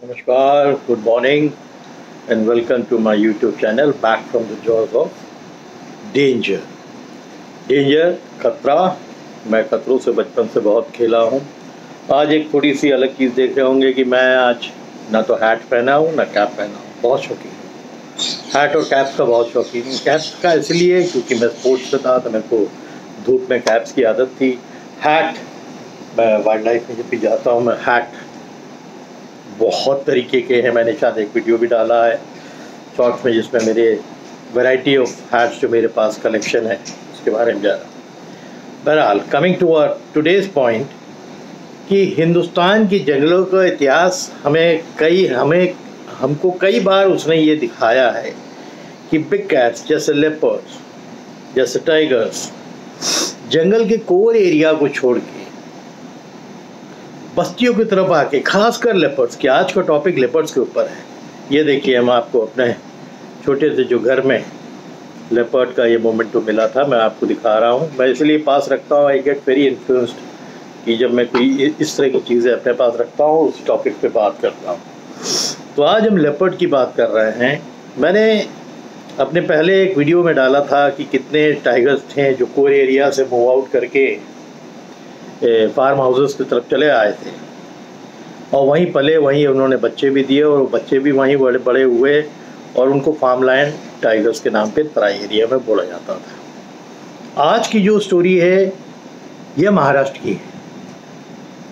Namaskar, good morning, and welcome to my YouTube channel. Back from the jaws of danger. Danger खतरा। मैं खतरों से बचपन से बहुत खेला हूँ। आज एक थोड़ी सी अलग चीज़ देख रहे होंगे कि मैं आज ना तो हैट पहना हूँ ना कैप पहना हूँ। बहुत शौकीन हूँ हैट और कैप्स का, बहुत शौकीन हूँ। कैप्स का इसलिए क्योंकि मैं स्पोर्ट्स में था तो मेरे को धूप में कैप्स की आदत थी। हैट, मैं वाइल्ड लाइफ में जब भी जाता हूँ मैं हैट बहुत तरीके के हैं। मैंने शायद एक वीडियो भी डाला है शॉर्ट्स में जिसमें मेरे वैरायटी ऑफ हैट्स जो मेरे पास कलेक्शन है उसके बारे में जा रहा। बहरहाल, कमिंग टू टुडेज पॉइंट कि हिंदुस्तान की जंगलों का इतिहास हमको कई बार उसने ये दिखाया है कि बिग कैट्स जैसे लेपर्ड्स, जैसे टाइगर्स जंगल के कोर एरिया को छोड़ के बस्तियों की तरफ आके, खासकर लेपर्ड्स की, आज का टॉपिक लेपर्ड्स के ऊपर है। ये देखिए, हम आपको अपने छोटे से जो घर में लेपर्ड का ये मोमेंटो मिला था, मैं आपको दिखा रहा हूँ। मैं इसलिए पास रखता हूँ, आई गेट वेरी इन्फ्लुएंस्ड कि जब मैं कोई इस तरह की चीज़ें अपने पास रखता हूँ उस टॉपिक पे बात करता हूँ। तो आज हम लेपर्ड की बात कर रहे हैं। मैंने अपने पहले एक वीडियो में डाला था कि कितने टाइगर्स थे जो कोर एरिया से मूव आउट करके फार्म हाउसेस की तरफ चले आए थे और वहीं पले, वहीं उन्होंने बच्चे भी दिए और बच्चे भी वहीं बड़े बड़े हुए और उनको फार्मलैंड टाइगर्स के नाम पे तराई एरिया में बोला जाता था। आज की जो स्टोरी है ये महाराष्ट्र की है।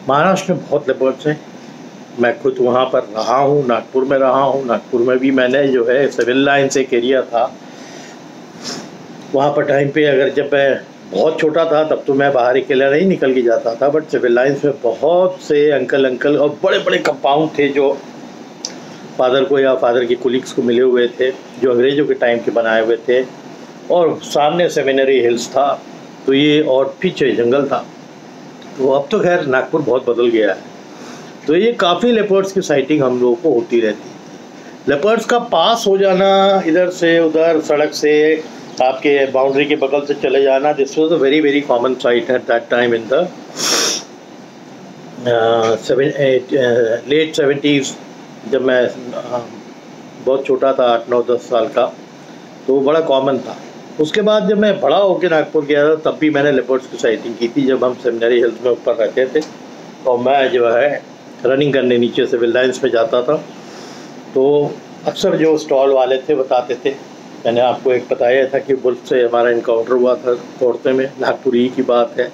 महाराष्ट्र में बहुत लेपर्ड्स हैं। मैं खुद वहाँ पर रहा हूँ, नागपुर में रहा हूँ। नागपुर में भी मैंने जो है सिविल लाइन्स एक एरिया था, वहाँ पर टाइम पे अगर जब मैं बहुत छोटा था तब तो मैं बाहर अकेला नहीं निकल के जाता था, बट सिविल लाइन्स में बहुत से अंकल और बड़े बड़े कंपाउंड थे जो फादर को या फादर की कुलीग्स को मिले हुए थे, जो अंग्रेज़ों के टाइम के बनाए हुए थे। और सामने सेमिनरी हिल्स था तो ये, और पीछे जंगल था। तो अब तो खैर नागपुर बहुत बदल गया है। तो ये काफ़ी लेपर्ड्स की साइटिंग हम लोगों को होती रहती है। लेपर्ड्स का पास हो जाना इधर से उधर, सड़क से आपके बाउंड्री के बगल से चले जाना, this was a very very common sight at that time in the late 70s। जब मैं बहुत छोटा था, 8-9-10 साल का, तो वो बड़ा कॉमन था। उसके बाद जब मैं बड़ा होकर नागपुर गया था तब भी मैंने लेपर्ड्स की साइटिंग की थी, जब हम सेमिनरी हिल्स में ऊपर रहते थे। और मैं जो है रनिंग करने नीचे सिविल लाइन्स में जाता था, तो अक्सर जो स्टॉल वाले थे बताते थे, मैंने आपको एक बताया था कि बुल्फ से हमारा इनकाउंटर हुआ था कोर्ते में, नागपुर ही की बात है।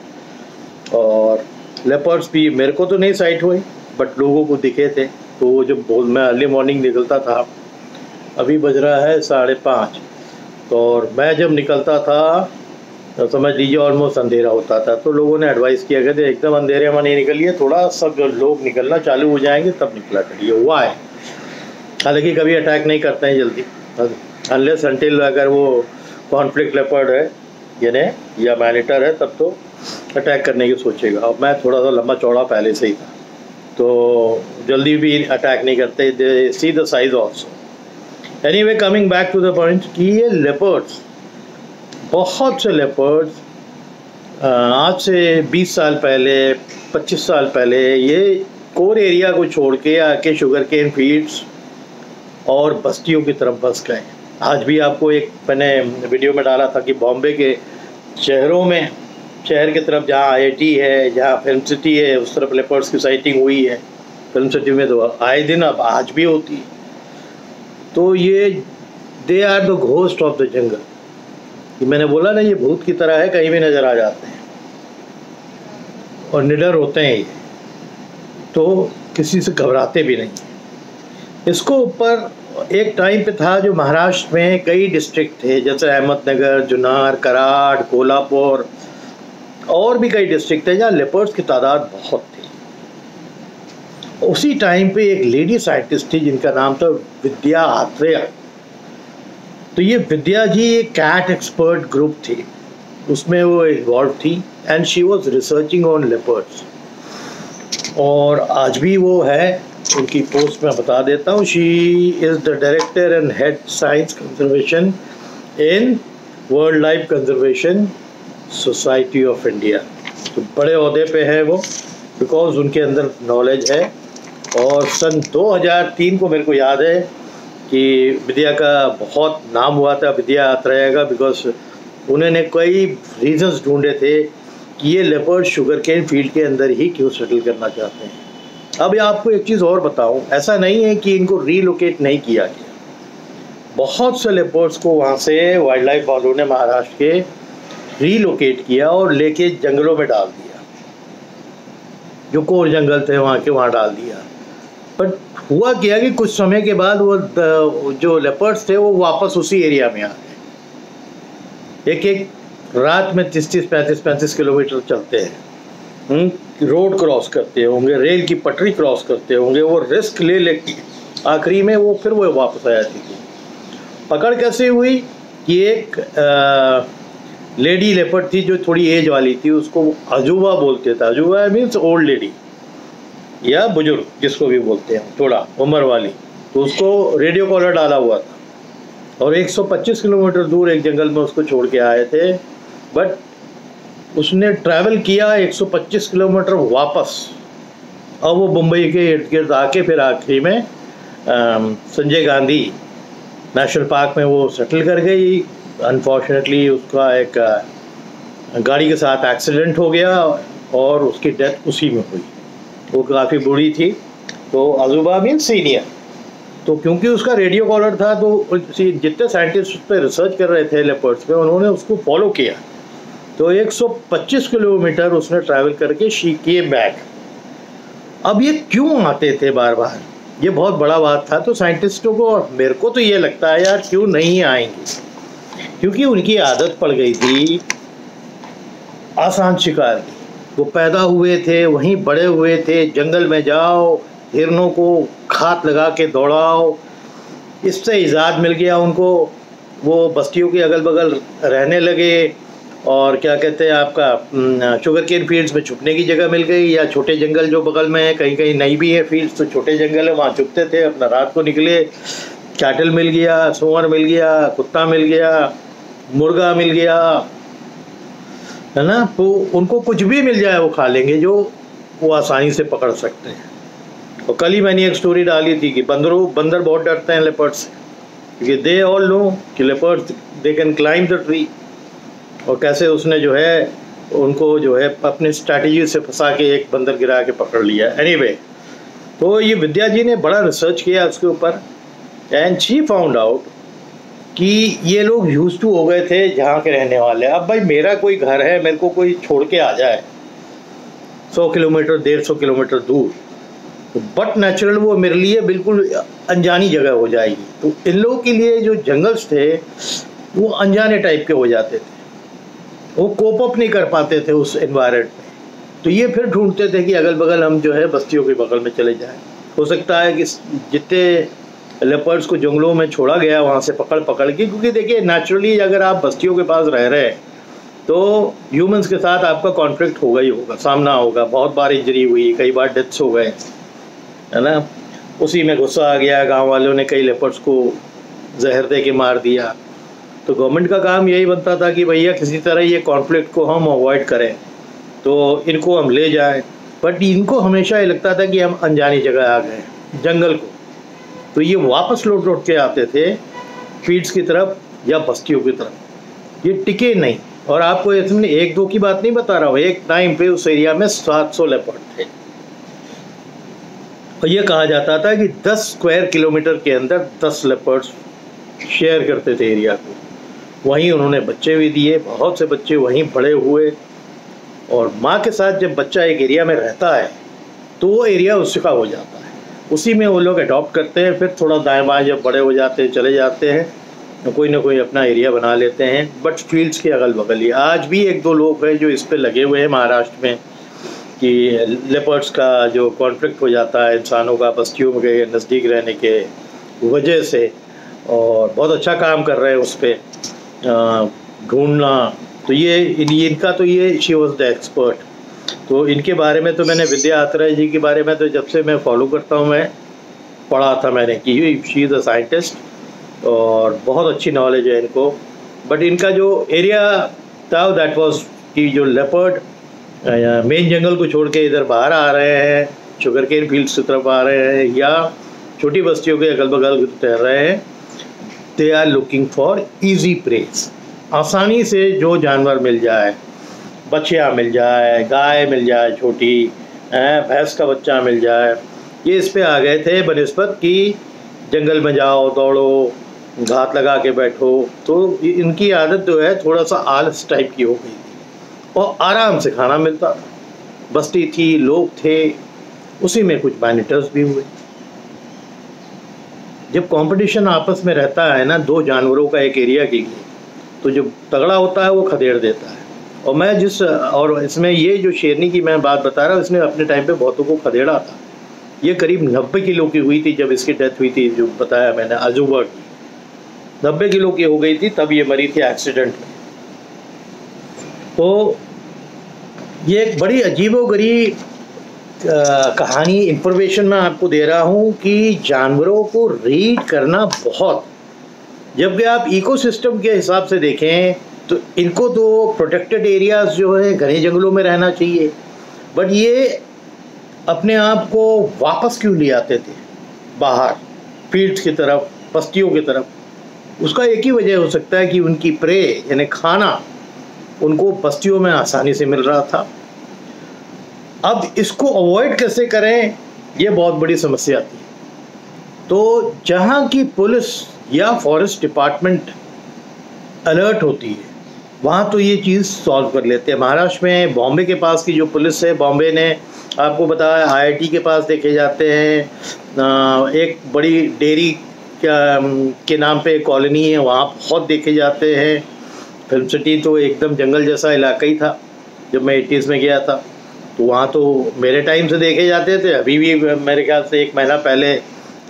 और लेपर्ड्स भी मेरे को तो नहीं साइट हुई बट लोगों को दिखे थे। तो जब मैं अर्ली मॉर्निंग निकलता था, अभी बज रहा है 5:30, तो और मैं जब निकलता था तो समझ लीजिए ऑलमोस्ट अंधेरा होता था। तो लोगों ने एडवाइस किया कि एकदम अंधेरे में नहीं निकलिए, थोड़ा सब लोग निकलना चालू हो जाएंगे तब निकला करिए। हुआ है, हालांकि कभी अटैक नहीं करते हैं जल्दी, अनलेस अनटिल अगर वो कॉन्फ्लिक्ट लेपर्ड है यानी या मैनिटर है, तब तो अटैक करने की सोचेगा। और मैं थोड़ा सा लंबा चौड़ा पहले से ही था तो जल्दी भी अटैक नहीं करते, they see the size also. Anyway, coming back to the point कि ये लेपर्ड्स, बहुत से लेपर्ड्स आज से 20 साल पहले, 25 साल पहले ये कोर एरिया को छोड़ के आके शुगर केन फील्ड्स और बस्तियों की तरफ बस गए। आज भी आपको एक मैंने वीडियो में डाला था कि बॉम्बे के शहरों में, शहर की तरफ जहाँ IIT है, जहाँ फिल्म सिटी है, उस तरफ लेपर्ड्स की साइटिंग हुई है। फिल्म सिटी में तो आए दिन, अब आज भी होती है। तो ये they are the ghost of the jungle. ये मैंने बोला ना, ये भूत की तरह है, कहीं भी नज़र आ जाते हैं और निडर होते हैं ये, तो किसी से घबराते भी नहीं। इसको ऊपर एक टाइम पे था जो महाराष्ट्र में कई डिस्ट्रिक्ट थे, जैसे अहमदनगर, जुन्नर, कराड, कोल्हापुर और भी कई डिस्ट्रिक्ट थे जहाँ लेपर्ड्स की तादाद बहुत थी। उसी टाइम पे एक लेडी साइंटिस्ट थी जिनका नाम था विद्या आत्रेय। तो ये विद्या जी एक कैट एक्सपर्ट ग्रुप थी, उसमें वो इन्वॉल्व थी and she was researching on leopards. और आज भी वो है, उनकी पोस्ट में बता देता हूँ। She is the director and head science conservation in world life conservation society of India. तो बड़े ओहदे पे है वो, बिकॉज उनके अंदर नॉलेज है और सन 2003 को मेरे को याद है कि विद्या का बहुत नाम हुआ था, विद्या आत्रेय का, बिकॉज उन्होंने कई रीजंस ढूंढे थे कि ये लेपर्ड शुगर केन फील्ड के अंदर ही क्यों सेटल करना चाहते हैं। अब आपको एक चीज़ और बताऊं, ऐसा नहीं है कि इनको रीलोकेट नहीं किया गया। बहुत से लेपर्ड्स को वहाँ से वाइल्ड लाइफ वालों ने महाराष्ट्र के रीलोकेट किया और लेके जंगलों में डाल दिया, जो कोर जंगल थे वहाँ के, वहाँ डाल दिया। बट हुआ क्या कि कुछ समय के बाद वो जो लेपर्ड्स थे वो वापस उसी एरिया में आ गए। एक एक रात में 30-30, 35-35 किलोमीटर चलते हैं, रोड क्रॉस करते होंगे, रेल की पटरी क्रॉस करते होंगे, वो रिस्क ले लेके आखिरी में वो फिर वो वापस आया थी। पकड़ कैसे हुई कि एक लेडी लेपर्ड थी जो थोड़ी एज वाली थी, उसको अजूबा बोलते थे। अजूबा मीन्स ओल्ड लेडी या बुजुर्ग, जिसको भी बोलते हैं, थोड़ा उम्र वाली। तो उसको रेडियो कॉलर डाला हुआ था और 125 किलोमीटर दूर एक जंगल में उसको छोड़ के आए थे। बट उसने ट्रैवल किया 125 किलोमीटर वापस, और वो मुंबई के इर्द गिर्द आके फिर आखिरी में संजय गांधी नेशनल पार्क में वो सेटल कर गई। अनफॉर्चुनेटली उसका एक गाड़ी के साथ एक्सीडेंट हो गया और उसकी डेथ उसी में हुई। वो काफ़ी बूढ़ी थी। तो अजूबा मीन सीनियर। तो क्योंकि उसका रेडियो कॉलर था, तो जितने साइंटिस्ट उस पर रिसर्च कर रहे थे लेपर्ड्स पे, उन्होंने उसको फॉलो किया। तो 125 किलोमीटर उसने ट्रैवल करके शी केम बैक। अब ये क्यों आते थे बार बार, ये बहुत बड़ा बात था। तो साइंटिस्टों को और मेरे को तो ये लगता है यार क्यों नहीं आएंगे, क्योंकि उनकी आदत पड़ गई थी आसान शिकार की। वो पैदा हुए थे वहीं, बड़े हुए थे, जंगल में जाओ, हिरनों को घात लगा के दौड़ाओ। इससे इजाद मिल गया उनको, वो बस्तियों के अगल बगल रहने लगे। और क्या कहते हैं आपका शुगर केन फील्ड्स में छुपने की जगह मिल गई, या छोटे जंगल जो बगल में है, कहीं कहीं नहीं भी है फील्ड्स तो छोटे जंगल है, वहाँ छुपते थे अपना। रात को निकले, कैटल मिल गया, सुअर मिल गया, कुत्ता मिल गया, मुर्गा मिल गया, है ना। तो उनको कुछ भी मिल जाए वो खा लेंगे, जो वो आसानी से पकड़ सकते हैं। और कल ही मैंने एक स्टोरी डाली थी कि बंदर बहुत डरते हैं लेपर्ड से, क्योंकि दे ऑल नो कि leopard they can climb the tree. और कैसे उसने जो है उनको जो है अपनी स्ट्रैटेजी से फंसा के एक बंदर गिरा के पकड़ लिया। एनीवे, तो ये विद्या जी ने बड़ा रिसर्च किया उसके ऊपर, एंड शी फाउंड आउट कि ये लोग यूज्ड टू हो गए थे जहाँ के रहने वाले। अब भाई मेरा कोई घर है, मेरे को कोई छोड़ के आ जाए 100 किलोमीटर 150 किलोमीटर दूर, तो बट नेचुरल वो मेरे लिए बिल्कुल अनजानी जगह हो जाएगी। तो इन लोगों के लिए जो जंगल्स थे वो अनजाने टाइप के हो जाते थे, वो कोप अप नहीं कर पाते थे उस एनवायरनमेंट में। तो ये फिर ढूंढते थे कि अगल बगल हम जो है बस्तियों के बगल में चले जाएं। हो सकता है कि जितने लेपर्ड्स को जंगलों में छोड़ा गया वहाँ से पकड़ पकड़ के, क्योंकि देखिए नेचुरली अगर आप बस्तियों के पास रह रहे हैं तो ह्यूमंस के साथ आपका कॉन्फ्लिक्ट होगा ही होगा, सामना होगा। बहुत बार इंजरी हुई, कई बार डेथ्स हो गए, है ना। उसी में गुस्सा आ गया, गाँव वालों ने कई लेपर्ड्स को जहर दे के मार दिया। तो गवर्नमेंट का काम यही बनता था कि भैया किसी तरह ये कॉन्फ्लिक्ट को हम अवॉइड करें, तो इनको हम ले जाएं। बट इनको हमेशा ये लगता था कि हम अनजानी जगह आ गए जंगल को, तो ये वापस लौट के आते थे फील्ड्स की तरफ या बस्तियों की तरफ। ये टिके नहीं। और आपको इसमें 1-2 की बात नहीं बता रहा हूँ, एक टाइम पे उस एरिया में 700 लेपर्ड थे। और ये कहा जाता था कि 10 स्क्वायर किलोमीटर के अंदर 10 लेपर्ड्स शेयर करते थे एरिया को। वहीं उन्होंने बच्चे भी दिए, बहुत से बच्चे वहीं बड़े हुए। और माँ के साथ जब बच्चा एक एरिया में रहता है तो वो एरिया उसका हो जाता है, उसी में वो लोग अडॉप्ट करते हैं। फिर थोड़ा दाएं बाएं जब बड़े हो जाते हैं चले जाते हैं, तो कोई ना कोई अपना एरिया बना लेते हैं। बट फील्ड्स के अगल बगल ही आज भी 1-2 लोग हैं जो इस पे लगे हुए हैं महाराष्ट्र में, कि लेपर्ड्स का जो कॉन्फ्लिक्ट हो जाता है इंसानों का बस्तियों में गए नज़दीक रहने के वजह से, और बहुत अच्छा काम कर रहे हैं उस पर ढूंढना। तो ये इनका तो ये शी वॉज द एक्सपर्ट। तो इनके बारे में तो मैंने विद्या आत्रेय जी के बारे में तो जब से मैं फॉलो करता हूँ, मैं पढ़ा था मैंने कि शी इज़ अ साइंटिस्ट और बहुत अच्छी नॉलेज है इनको। बट इनका जो एरिया था दैट वाज कि जो लेपर्ड मेन जंगल को छोड़ के इधर बाहर आ रहे हैं शुगर केन फील्ड्स की तरफ आ रहे हैं या छोटी बस्तियों के अगल बगल तैर रहे हैं, they are looking for easy prey. आसानी से जो जानवर मिल जाए, बच्चियाँ मिल जाए, गाय मिल जाए, छोटी भैंस का बच्चा मिल जाए, ये इस पे आ गए थे बनिस्बत कि जंगल में जाओ, दौड़ो, घात लगा के बैठो। तो इनकी आदत जो है थोड़ा सा आलस टाइप की हो गई थी और आराम से खाना मिलता था, बस्ती थी, लोग थे, उसी में कुछ मैनिटर्स भी हुए। जब कंपटीशन आपस में रहता है ना दो जानवरों का एक एरिया के लिए, तो जो तगड़ा होता है वो खदेड़ देता है। और इसमें ये जो शेरनी की मैं बात बता रहा हूँ, इसने अपने टाइम पे बहुतों को खदेड़ा था। ये करीब 90 किलो की हुई थी जब इसकी डेथ हुई थी, जो बताया मैंने अजूबा की 90 किलो की हो गई थी, तब ये मरी थी एक्सीडेंट में। तो ये एक बड़ी अजीबोगरीब कहानी, इंफॉर्मेशन मैं आपको दे रहा हूँ कि जानवरों को रीड करना बहुत, जबकि आप इकोसिस्टम के हिसाब से देखें तो इनको तो प्रोटेक्टेड एरियाज जो है घने जंगलों में रहना चाहिए, बट ये अपने आप को वापस क्यों ले आते थे बाहर फील्ड्स की तरफ, बस्तियों की तरफ? उसका एक ही वजह हो सकता है कि उनकी प्रे यानी खाना उनको बस्तियों में आसानी से मिल रहा था। अब इसको अवॉइड कैसे करें, ये बहुत बड़ी समस्या थी। तो जहाँ की पुलिस या फॉरेस्ट डिपार्टमेंट अलर्ट होती है, वहाँ तो ये चीज़ सॉल्व कर लेते हैं। महाराष्ट्र में बॉम्बे के पास की जो पुलिस है, बॉम्बे ने आपको बताया IIT के पास देखे जाते हैं, एक बड़ी डेयरी के नाम पे कॉलोनी है, वहाँ बहुत देखे जाते हैं। फिल्म सिटी तो एकदम जंगल जैसा इलाका ही था जब मैं 80s में गया था, तो वहाँ तो मेरे टाइम से देखे जाते थे। अभी भी मेरे ख्याल से 1 महीना पहले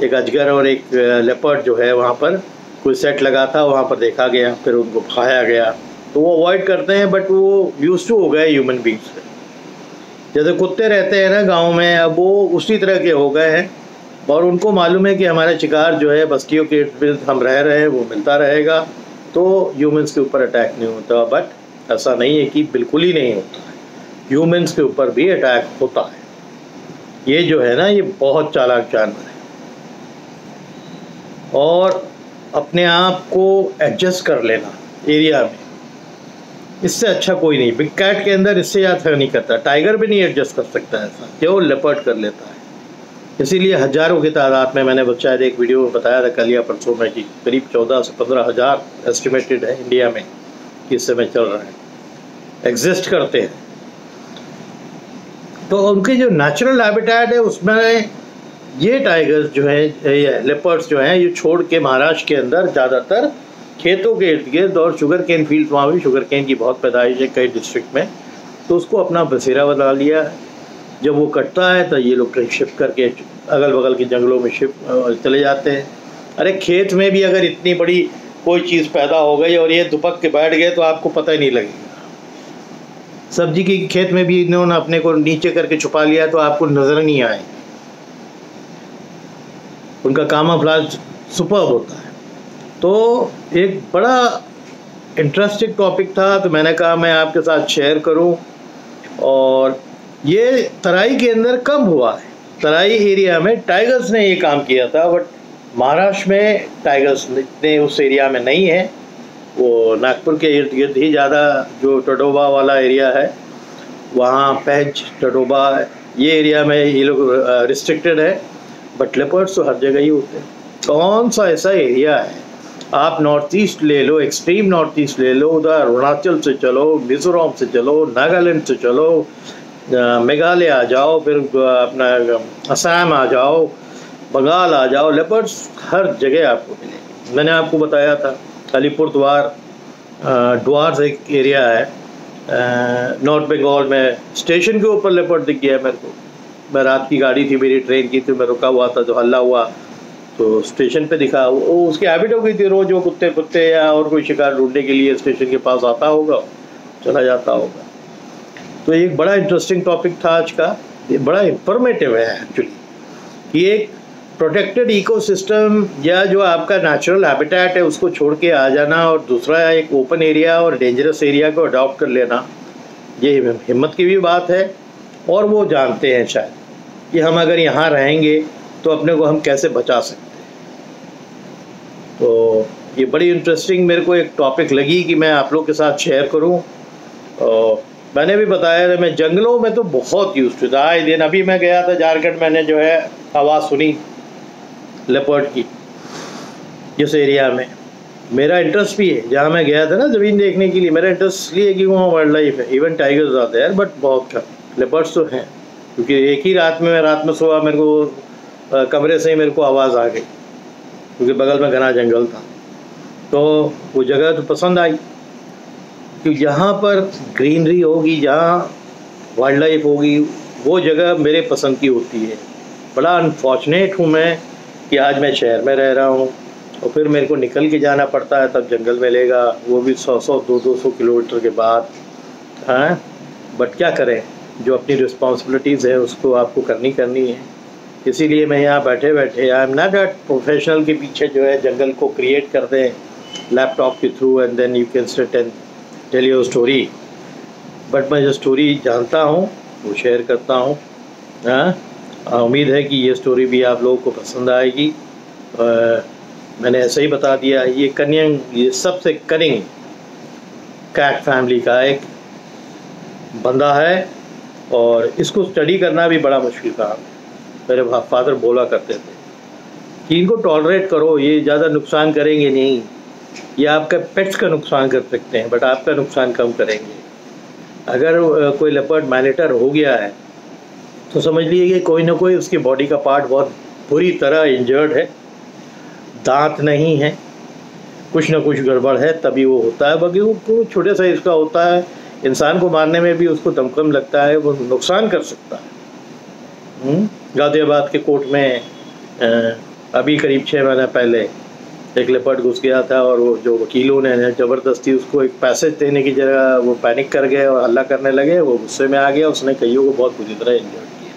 एक अजगर और एक लेपर्ड जो है वहाँ पर कोई सेट लगा था, वहाँ पर देखा गया, फिर उनको खाया गया। तो वो अवॉइड करते हैं, बट वो यूज्ड टू हो गए ह्यूमन बींग्स से। जैसे कुत्ते रहते हैं ना गांव में, अब वो उसी तरह के हो गए हैं और उनको मालूम है कि हमारा शिकार जो है बस्तियों के इर्द हम रह रहे हैं वो मिलता रहेगा, तो ह्यूमंस के ऊपर अटैक नहीं होता। बट ऐसा नहीं है कि बिल्कुल ही नहीं होता है, ह्यूमंस के ऊपर भी अटैक होता है। ये जो है ना, ये बहुत चालाक जानवर है और अपने आप को एडजस्ट कर लेना एरिया में, इससे अच्छा कोई नहीं। बिग कैट के अंदर इससे ज़्यादा नहीं करता, टाइगर भी नहीं एडजस्ट कर सकता ऐसा, केवल लेपर्ड कर लेता है। इसीलिए हज़ारों की तादाद में, मैंने शायद एक वीडियो में बताया था कल या परसों में कि करीब 14 से 15 हज़ार एस्टिमेटेड है इंडिया में कि इस समय चल रहा है, एग्जिस्ट करते हैं। तो उनके जो नेचुरल हैबिटेट है उसमें ये टाइगर्स जो है, ये लेपर्ड्स जो हैं, ये छोड़ के महाराष्ट्र के अंदर ज़्यादातर खेतों के इर्द गिर्द, और शुगर केन फील्ड, वहाँ भी शुगर केन की बहुत पैदाइश है कई डिस्ट्रिक्ट में, तो उसको अपना बसेरा बना लिया है। जब वो कटता है तो ये लोग कहीं शिफ्ट करके अगल बगल के जंगलों में शिफ्ट चले जाते हैं। अरे खेत में भी अगर इतनी बड़ी कोई चीज़ पैदा हो गई और ये दुपक के बैठ गए तो आपको पता ही नहीं लगेगा। सब्जी की खेत में भी इन्होंने अपने को नीचे करके छुपा लिया तो आपको नज़र नहीं आए। उनका कामोफ्लेज सुपर्ब होता है। तो एक बड़ा इंटरेस्टिंग टॉपिक था, तो मैंने कहा मैं आपके साथ शेयर करूं। और ये तराई के अंदर कम हुआ है, तराई एरिया में टाइगर्स ने ये काम किया था, बट महाराष्ट्र में टाइगर्स इतने उस एरिया में नहीं है। वो नागपुर के इर्द गिर्द ही ज़्यादा, जो टडोबा वाला एरिया है वहाँ, पेंच, टडोबा, ये एरिया में ये लोग रिस्ट्रिक्टेड है, बट लेपर्ड्स तो हर जगह ही होते हैं। कौन सा ऐसा एरिया है, आप नॉर्थ ईस्ट ले लो, एक्सट्रीम नॉर्थ ईस्ट ले लो, उधर अरुणाचल से चलो, मिज़ोरम से चलो, नागालैंड से चलो, मेघालय आ जाओ, फिर अपना असम आ जाओ, बंगाल आ जाओ, लेपर्ड्स हर जगह आपको मिलेंगे। मैंने आपको बताया था अलीपुर द्वार, द्वार एक एरिया है नॉर्थ बंगाल में, स्टेशन के ऊपर लेपर्ड दिख गया मेरे को। मैं रात की गाड़ी थी मेरी, ट्रेन की थी, मैं रुका हुआ था, जो हल्ला हुआ तो स्टेशन पे दिखा। वो उसकी हैबिट हो गई थी, रोज़ वो कुत्ते कुत्ते या और कोई शिकार ढूंढने के लिए स्टेशन के पास आता होगा, चला जाता होगा। तो एक बड़ा इंटरेस्टिंग टॉपिक था आज का, ये बड़ा इंफॉर्मेटिव है एक्चुअली, कि एक प्रोटेक्टेड इकोसिस्टम या जो आपका नेचुरल हैबिटेट है उसको छोड़ के आ जाना, और दूसरा एक ओपन एरिया और डेंजरस एरिया को अडॉप्ट कर लेना, ये हिम्मत की भी बात है और वो जानते हैं शायद। कि हम अगर यहाँ रहेंगे तो अपने को हम कैसे बचा सकते हैं। तो ये बड़ी इंटरेस्टिंग मेरे को एक टॉपिक लगी कि मैं आप लोग के साथ शेयर करूं। और मैंने भी बताया था मैं जंगलों में तो बहुत यूज टू था। आए दिन अभी मैं गया था झारखंड, मैंने जो है आवाज़ सुनी लेपर्ड की। जिस एरिया में मेरा इंटरेस्ट भी है, जहाँ मैं गया था ना ज़मीन देखने के लिए, मेरा इंटरेस्ट इसलिए कि वहाँ वाइल्ड लाइफ है। इवन टाइगर्स आते हैं बट बहुत कम, लेपर्ड्स तो हैं। क्योंकि एक ही रात में मैं रात में सोया, मेरे को कमरे से ही मेरे को आवाज़ आ गई, क्योंकि बगल में घना जंगल था। तो वो जगह तो पसंद आई कि जहाँ पर ग्रीनरी होगी, जहाँ वाइल्ड लाइफ होगी, वो जगह मेरे पसंद की होती है। बड़ा अनफॉर्चुनेट हूँ मैं कि आज मैं शहर में रह रहा हूँ और फिर मेरे को निकल के जाना पड़ता है, तब जंगल मिलेगा, वो भी 100-100 200 किलोमीटर के बाद। हाँ, बट क्या करें, जो अपनी रिस्पॉन्सिबिलिटीज़ है उसको आपको करनी है। इसीलिए मैं यहाँ बैठे बैठे, I am not a professional के पीछे जो है जंगल को क्रिएट कर दें लैपटॉप के through and then you can sit and tell your story. But मैं जो स्टोरी जानता हूँ वो शेयर करता हूँ। हाँ, उम्मीद है कि ये स्टोरी भी आप लोगों को पसंद आएगी। मैंने ऐसे ही बता दिया, ये सबसे कनिंग कैट फैमिली का एक बंदा है और इसको स्टडी करना भी बड़ा मुश्किल काम है। मेरे फादर बोला करते थे कि इनको टॉलरेट करो, ये ज़्यादा नुकसान करेंगे नहीं, ये आपका पेट्स का नुकसान कर सकते हैं बट आपका नुकसान कम करेंगे। अगर कोई लेपर्ड मैनेटर हो गया है तो समझ लीजिए कि कोई ना कोई उसकी बॉडी का पार्ट बहुत बुरी तरह इंजर्ड है, दांत नहीं है, कुछ ना कुछ गड़बड़ है, तभी वो होता है। बाकी वो छोटे साइज का होता है, इंसान को मारने में भी उसको दमकम लगता है, वो नुकसान कर सकता है। गाजियाबाद के कोर्ट में अभी करीब 6 महीने पहले एक लेपर्ड घुस गया था और वो जो वकीलों ने ज़बरदस्ती उसको एक पैसेज देने की जगह वो पैनिक कर गए और हल्ला करने लगे, वो गुस्से में आ गया, उसने कईयों को बहुत बुरी तरह इंजर्ड किया।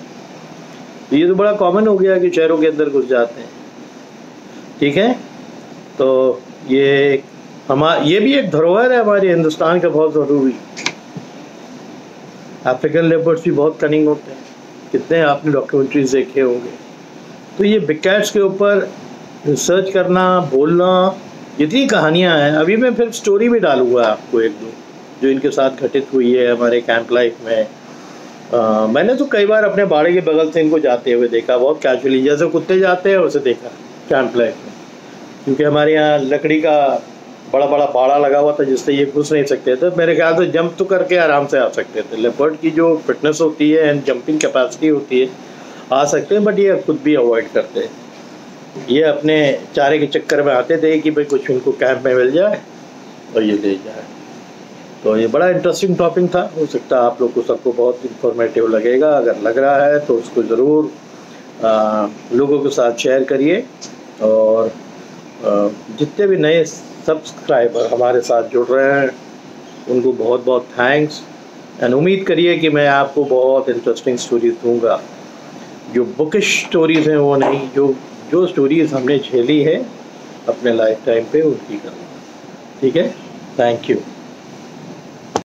तो ये तो बड़ा कॉमन हो गया कि शहरों के अंदर घुस जाते हैं। ठीक है, तो ये भी एक धरोहर है हमारे हिंदुस्तान का बहुत ज़रूरी। अफ्रीकन लेपर्ड्स भी बहुत कनिंग होते हैं, कितने आपने डॉक्यूमेंट्रीज देखे होंगे। तो ये बिग कैट्स के ऊपर रिसर्च करना, बोलना, जितनी कहानियाँ हैं, अभी मैं फिर स्टोरी भी डालूँगा आपको एक दो जो इनके साथ घटित हुई है हमारे कैंप लाइफ में। मैंने तो कई बार अपने बाड़े के बगल से इनको जाते हुए देखा, बहुत कैजुअली, जैसे कुत्ते जाते हैं वैसे देखा कैंप लाइफ में। क्योंकि हमारे यहाँ लकड़ी का बड़ा बड़ा बाड़ा लगा हुआ था जिससे ये घुस नहीं सकते थे। मेरे ख्याल से जंप तो करके आराम से आ सकते थे। लेपर्ड की जो फिटनेस होती है एंड जंपिंग कैपेसिटी होती है, आ सकते हैं, बट ये खुद भी अवॉइड करते हैं। ये अपने चारे के चक्कर में आते थे कि भाई कुछ इनको कैंप में मिल जाए और ये ले जाए। तो ये बड़ा इंटरेस्टिंग टॉपिक था, हो सकता है आप लोग को सबको बहुत इंफॉर्मेटिव लगेगा। अगर लग रहा है तो उसको ज़रूर लोगों के साथ शेयर करिए। और जितने भी नए सब्सक्राइबर हमारे साथ जुड़ रहे हैं उनको बहुत बहुत थैंक्स। एंड उम्मीद करिए कि मैं आपको बहुत इंटरेस्टिंग स्टोरीज दूंगा। जो बुकिश स्टोरीज़ हैं वो नहीं, जो स्टोरीज़ हमने झेली है अपने लाइफ टाइम पे उनकी करूँगा। ठीक है, थैंक यू।